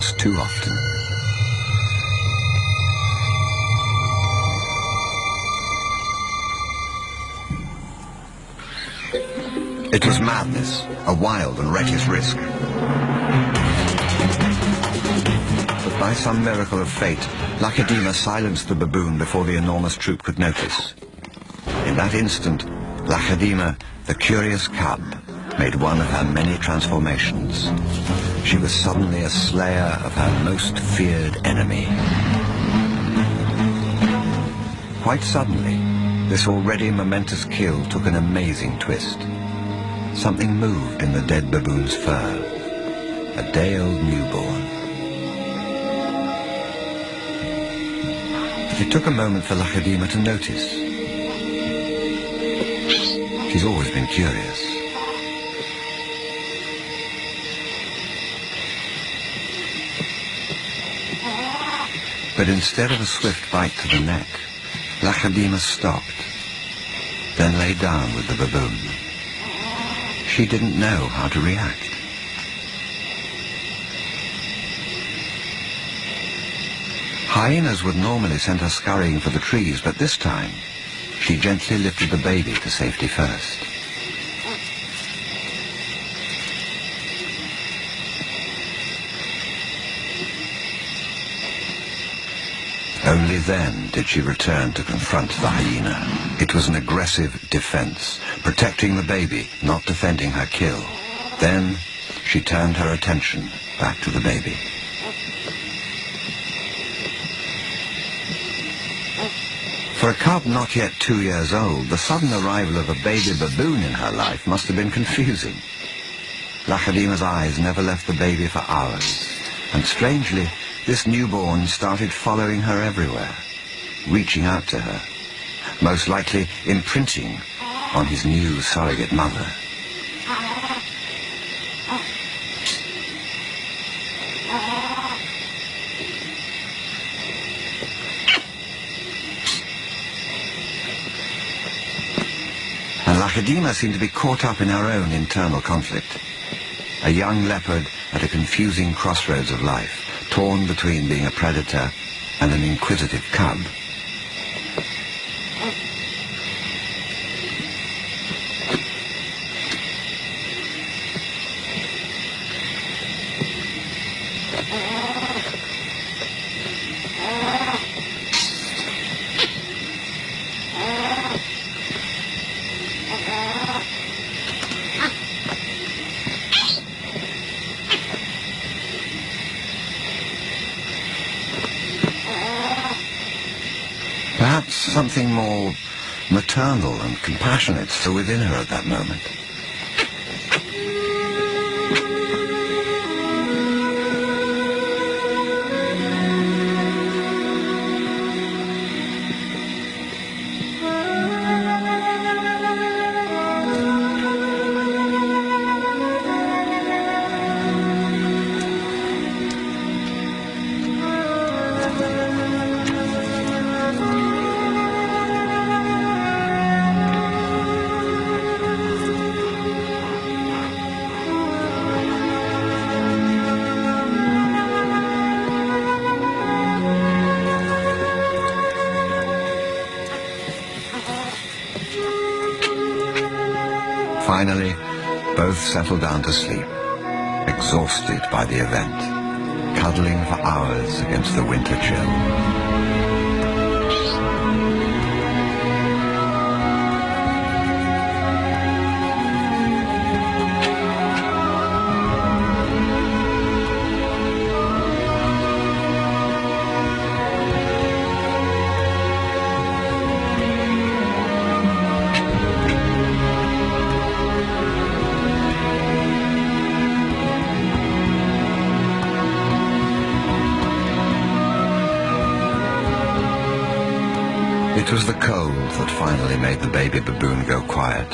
once too often. It was madness, a wild and reckless risk. But by some miracle of fate, Lakedima silenced the baboon before the enormous troop could notice. In that instant, Lakedima, the curious cub, made one of her many transformations. She was suddenly a slayer of her most feared enemy. Quite suddenly, this already momentous kill took an amazing twist. Something moved in the dead baboon's fur. A day-old newborn. It took a moment for Lakedima to notice. She's always been curious. But instead of a swift bite to the neck, Lakedima stopped, then lay down with the baboon. She didn't know how to react. Hyenas would normally send her scurrying for the trees, but this time, she gently lifted the baby to safety first. Only then did she return to confront the hyena. It was an aggressive defense, protecting the baby, not defending her kill. Then she turned her attention back to the baby. For a cub not yet 2 years old, the sudden arrival of a baby baboon in her life must have been confusing. Lakedima's eyes never left the baby for hours, and strangely, this newborn started following her everywhere, reaching out to her, most likely imprinting on his new surrogate mother. And Lakedima seemed to be caught up in her own internal conflict. A young leopard at a confusing crossroads of life, torn between being a predator and an inquisitive cub. Perhaps something more maternal and compassionate still within her at that moment. Finally, both settled down to sleep, exhausted by the event, cuddling for hours against the winter chill. It was the cold that finally made the baby baboon go quiet.